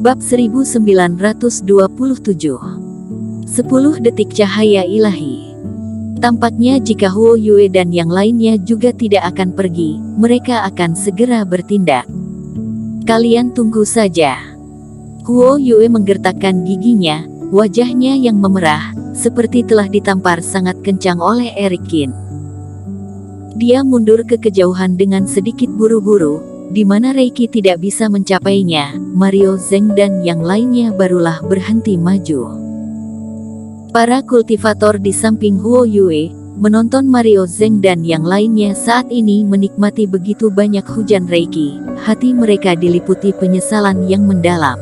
Bab 1927. 10 detik cahaya ilahi. Tampaknya jika Huo Yue dan yang lainnya juga tidak akan pergi, mereka akan segera bertindak. Kalian tunggu saja. Huo Yue menggertakkan giginya, wajahnya yang memerah, seperti telah ditampar sangat kencang oleh Eric Qin. Dia mundur ke kejauhan dengan sedikit buru-buru, di mana Reiki tidak bisa mencapainya. Mario Zheng dan yang lainnya barulah berhenti maju. Para kultivator di samping Huo Yue menonton Mario Zheng dan yang lainnya saat ini menikmati begitu banyak hujan Reiki. Hati mereka diliputi penyesalan yang mendalam.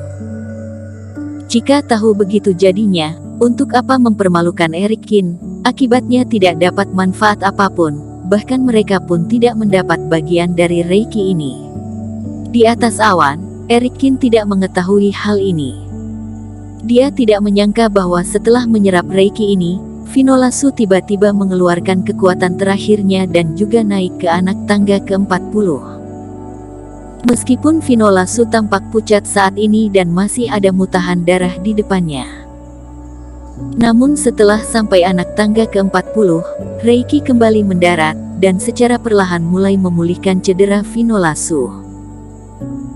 Jika tahu begitu jadinya, untuk apa mempermalukan Eric Qin? Akibatnya tidak dapat manfaat apapun, bahkan mereka pun tidak mendapat bagian dari Reiki ini. Di atas awan, Eric Qin tidak mengetahui hal ini. Dia tidak menyangka bahwa setelah menyerap Reiki ini, Finola Su tiba-tiba mengeluarkan kekuatan terakhirnya dan juga naik ke anak tangga ke-40. Meskipun Finola Su tampak pucat saat ini dan masih ada mutahan darah di depannya. Namun setelah sampai anak tangga ke-40, Reiki kembali mendarat, dan secara perlahan mulai memulihkan cedera Finola Su.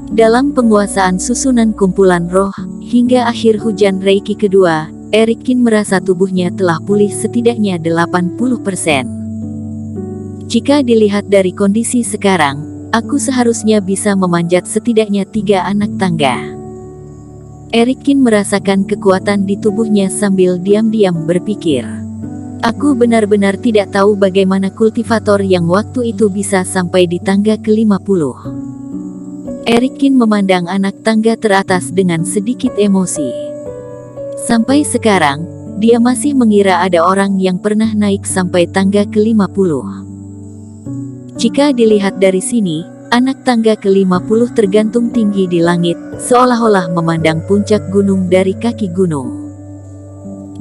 Dalam penguasaan susunan kumpulan roh, hingga akhir hujan Reiki kedua, Eric Qin merasa tubuhnya telah pulih setidaknya 80%. Jika dilihat dari kondisi sekarang, aku seharusnya bisa memanjat setidaknya 3 anak tangga. Eric Qin merasakan kekuatan di tubuhnya sambil diam-diam berpikir. Aku benar-benar tidak tahu bagaimana kultivator yang waktu itu bisa sampai di tangga ke-50. Eric Qin memandang anak tangga teratas dengan sedikit emosi. Sampai sekarang, dia masih mengira ada orang yang pernah naik sampai tangga ke-50. Jika dilihat dari sini, anak tangga ke-50 tergantung tinggi di langit, seolah-olah memandang puncak gunung dari kaki gunung.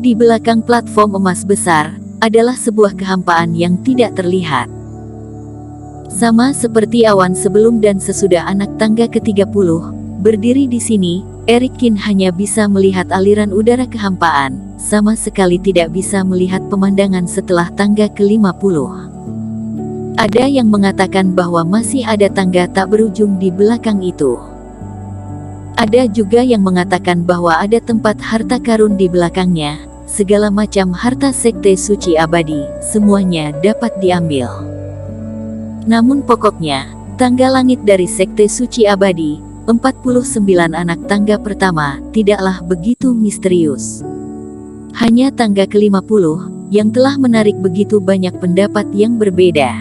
Di belakang platform emas besar, adalah sebuah kehampaan yang tidak terlihat. Sama seperti awan sebelum dan sesudah anak tangga ke-30, berdiri di sini, Eric Qin hanya bisa melihat aliran udara kehampaan, sama sekali tidak bisa melihat pemandangan setelah tangga ke-50. Ada yang mengatakan bahwa masih ada tangga tak berujung di belakang itu. Ada juga yang mengatakan bahwa ada tempat harta karun di belakangnya, segala macam harta sekte suci abadi, semuanya dapat diambil. Namun pokoknya, tangga langit dari sekte suci abadi, 49 anak tangga pertama, tidaklah begitu misterius. Hanya tangga ke-50, yang telah menarik begitu banyak pendapat yang berbeda.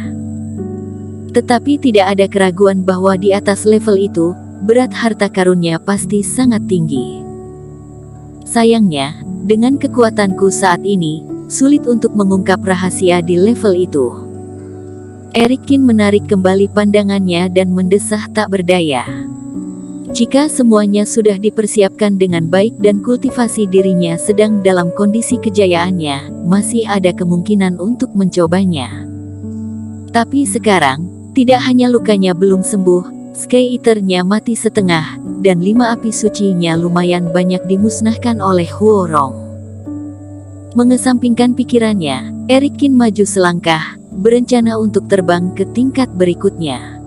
Tetapi tidak ada keraguan bahwa di atas level itu, berat harta karunnya pasti sangat tinggi. Sayangnya, dengan kekuatanku saat ini, sulit untuk mengungkap rahasia di level itu. Eric Qin menarik kembali pandangannya dan mendesah tak berdaya. Jika semuanya sudah dipersiapkan dengan baik dan kultivasi dirinya sedang dalam kondisi kejayaannya, masih ada kemungkinan untuk mencobanya. Tapi sekarang, tidak hanya lukanya belum sembuh, Sky Eater-nya mati setengah, dan 5 api suci-nya lumayan banyak dimusnahkan oleh Huo Rong. Mengesampingkan pikirannya, Eric Qin maju selangkah, berencana untuk terbang ke tingkat berikutnya.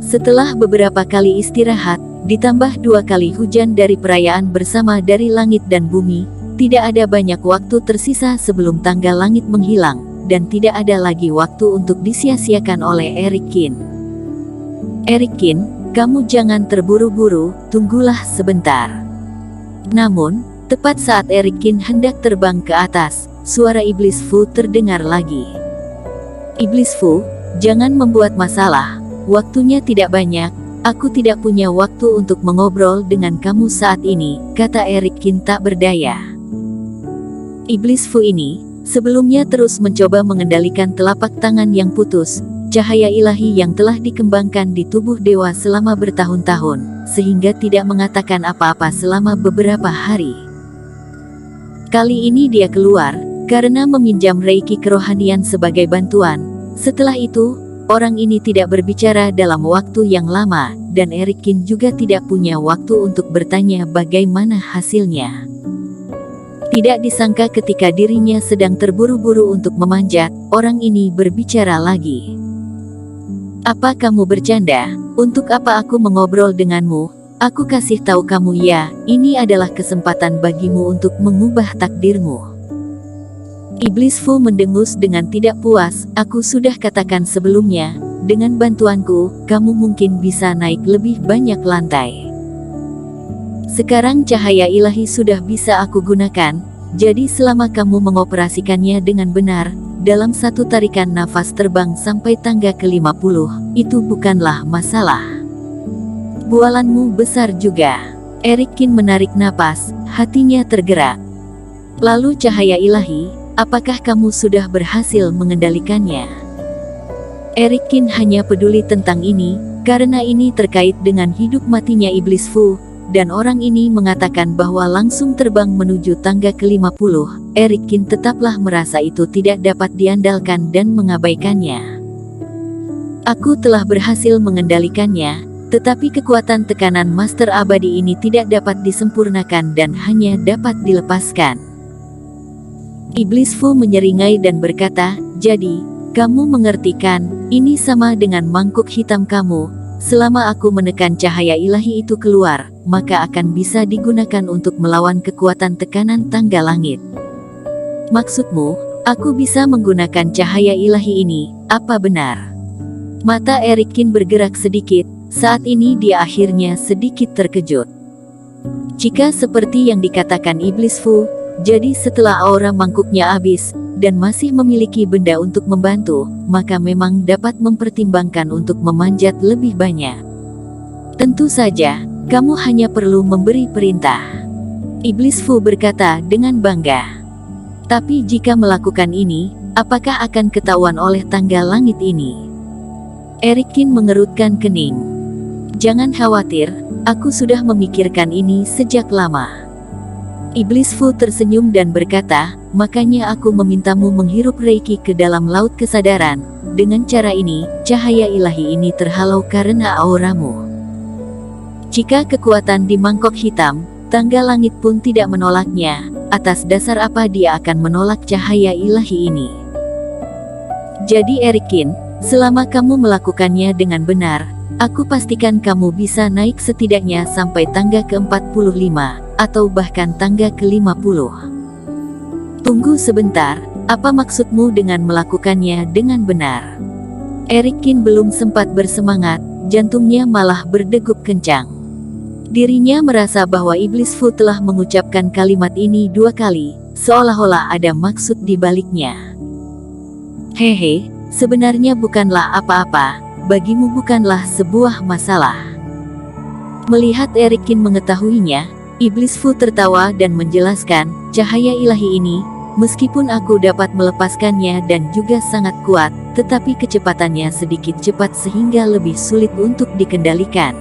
Setelah beberapa kali istirahat, ditambah 2 kali hujan dari perayaan bersama dari langit dan bumi, tidak ada banyak waktu tersisa sebelum tangga langit menghilang, dan tidak ada lagi waktu untuk disia-siakan oleh Eric Qin. Eric Qin, kamu jangan terburu-buru, tunggulah sebentar. Namun, tepat saat Eric Qin hendak terbang ke atas, suara Iblis Fu terdengar lagi. Iblis Fu, jangan membuat masalah, waktunya tidak banyak, aku tidak punya waktu untuk mengobrol dengan kamu saat ini, kata Eric Qin tak berdaya. Iblis Fu ini, sebelumnya terus mencoba mengendalikan telapak tangan yang putus, cahaya ilahi yang telah dikembangkan di tubuh dewa selama bertahun-tahun, sehingga tidak mengatakan apa-apa selama beberapa hari. Kali ini dia keluar, karena meminjam Reiki kerohanian sebagai bantuan. Setelah itu, orang ini tidak berbicara dalam waktu yang lama, dan Erikin juga tidak punya waktu untuk bertanya bagaimana hasilnya. Tidak disangka ketika dirinya sedang terburu-buru untuk memanjat, orang ini berbicara lagi. Apa kamu bercanda? Untuk apa aku mengobrol denganmu? Aku kasih tahu kamu ya, ini adalah kesempatan bagimu untuk mengubah takdirmu. Iblis Fu mendengus dengan tidak puas. Aku sudah katakan sebelumnya, dengan bantuanku, kamu mungkin bisa naik lebih banyak lantai. Sekarang cahaya ilahi sudah bisa aku gunakan, jadi selama kamu mengoperasikannya dengan benar, dalam satu tarikan nafas terbang sampai tangga ke-50, itu bukanlah masalah. Bualanmu besar juga. Erikin menarik napas, hatinya tergerak. Lalu cahaya ilahi, apakah kamu sudah berhasil mengendalikannya? Erikin hanya peduli tentang ini, karena ini terkait dengan hidup matinya Iblis Fu, dan orang ini mengatakan bahwa langsung terbang menuju tangga ke-50. Erikin tetaplah merasa itu tidak dapat diandalkan dan mengabaikannya. Aku telah berhasil mengendalikannya, tetapi kekuatan tekanan Master Abadi ini tidak dapat disempurnakan dan hanya dapat dilepaskan. Iblis Fu menyeringai dan berkata, jadi, kamu mengerti kan, ini sama dengan mangkuk hitam kamu, selama aku menekan cahaya ilahi itu keluar, maka akan bisa digunakan untuk melawan kekuatan tekanan tangga langit. Maksudmu, aku bisa menggunakan cahaya ilahi ini, apa benar? Mata Erikin bergerak sedikit, saat ini dia akhirnya sedikit terkejut. Jika seperti yang dikatakan Iblis Fu, jadi setelah aura mangkuknya habis, dan masih memiliki benda untuk membantu, maka memang dapat mempertimbangkan untuk memanjat lebih banyak. Tentu saja, kamu hanya perlu memberi perintah. Iblis Fu berkata dengan bangga. Tapi jika melakukan ini, apakah akan ketahuan oleh tangga langit ini? Erikin mengerutkan kening. Jangan khawatir, aku sudah memikirkan ini sejak lama. Iblis Fu tersenyum dan berkata, makanya aku memintamu menghirup Reiki ke dalam laut kesadaran. Dengan cara ini, cahaya ilahi ini terhalau karena auramu. Jika kekuatan di mangkok hitam, tangga langit pun tidak menolaknya. Atas dasar apa dia akan menolak cahaya ilahi ini? Jadi Erikin, selama kamu melakukannya dengan benar, aku pastikan kamu bisa naik setidaknya sampai tangga ke-45. Atau bahkan tangga ke-50. Tunggu sebentar, apa maksudmu dengan melakukannya dengan benar? Erikin belum sempat bersemangat, jantungnya malah berdegup kencang. Dirinya merasa bahwa Iblis Fu telah mengucapkan kalimat ini 2 kali, seolah-olah ada maksud di baliknya. Hehe, sebenarnya bukanlah apa-apa, bagimu bukanlah sebuah masalah. Melihat Erikin mengetahuinya, Iblis Fu tertawa dan menjelaskan, cahaya ilahi ini, meskipun aku dapat melepaskannya dan juga sangat kuat, tetapi kecepatannya sedikit cepat sehingga lebih sulit untuk dikendalikan.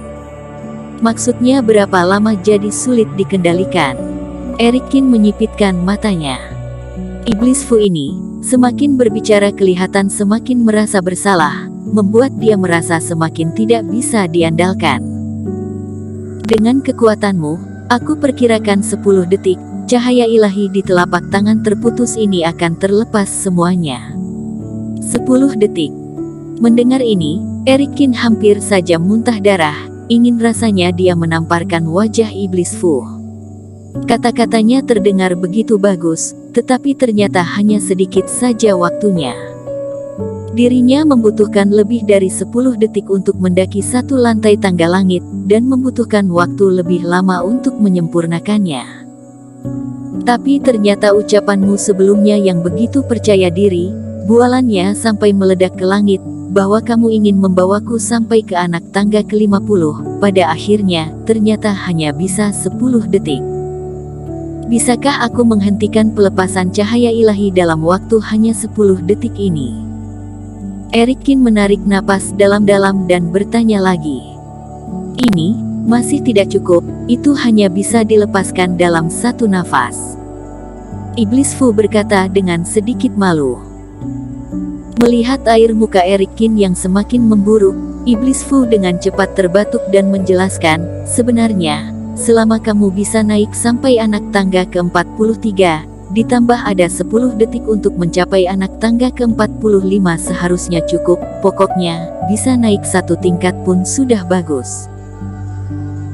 Maksudnya berapa lama jadi sulit dikendalikan? Erikin menyipitkan matanya. Iblis Fu ini, semakin berbicara kelihatan semakin merasa bersalah, membuat dia merasa semakin tidak bisa diandalkan. Dengan kekuatanmu, aku perkirakan 10 detik, cahaya ilahi di telapak tangan terputus ini akan terlepas semuanya. 10 detik. Mendengar ini, Erikin hampir saja muntah darah, ingin rasanya dia menamparkan wajah Iblis Fu. Kata-katanya terdengar begitu bagus, tetapi ternyata hanya sedikit saja waktunya. Dirinya membutuhkan lebih dari 10 detik untuk mendaki satu lantai tangga langit, dan membutuhkan waktu lebih lama untuk menyempurnakannya. Tapi ternyata ucapanmu sebelumnya yang begitu percaya diri, bualannya sampai meledak ke langit, bahwa kamu ingin membawaku sampai ke anak tangga ke-50, pada akhirnya, ternyata hanya bisa 10 detik. Bisakah aku menghentikan pelepasan cahaya ilahi dalam waktu hanya 10 detik ini? Erikin menarik napas dalam-dalam dan bertanya lagi. Ini, masih tidak cukup, itu hanya bisa dilepaskan dalam satu nafas. Iblis Fu berkata dengan sedikit malu. Melihat air muka Eric Kin yang semakin memburuk, Iblis Fu dengan cepat terbatuk dan menjelaskan, sebenarnya, selama kamu bisa naik sampai anak tangga ke-43, ditambah ada 10 detik untuk mencapai anak tangga ke-45 seharusnya cukup, pokoknya, bisa naik 1 tingkat pun sudah bagus.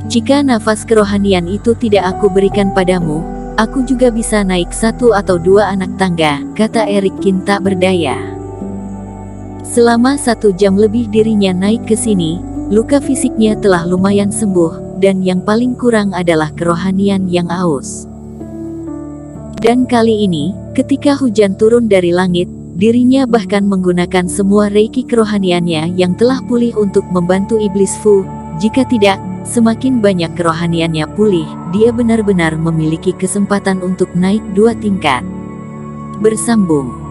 Jika nafas kerohanian itu tidak aku berikan padamu, aku juga bisa naik 1 atau 2 anak tangga, kata Eric Kin tak berdaya. Selama 1 jam lebih dirinya naik ke sini, luka fisiknya telah lumayan sembuh, dan yang paling kurang adalah kerohanian yang aus. Dan kali ini, ketika hujan turun dari langit, dirinya bahkan menggunakan semua reiki kerohaniannya yang telah pulih untuk membantu Iblis Fu. Jika tidak, semakin banyak kerohaniannya pulih, dia benar-benar memiliki kesempatan untuk naik 2 tingkat. Bersambung.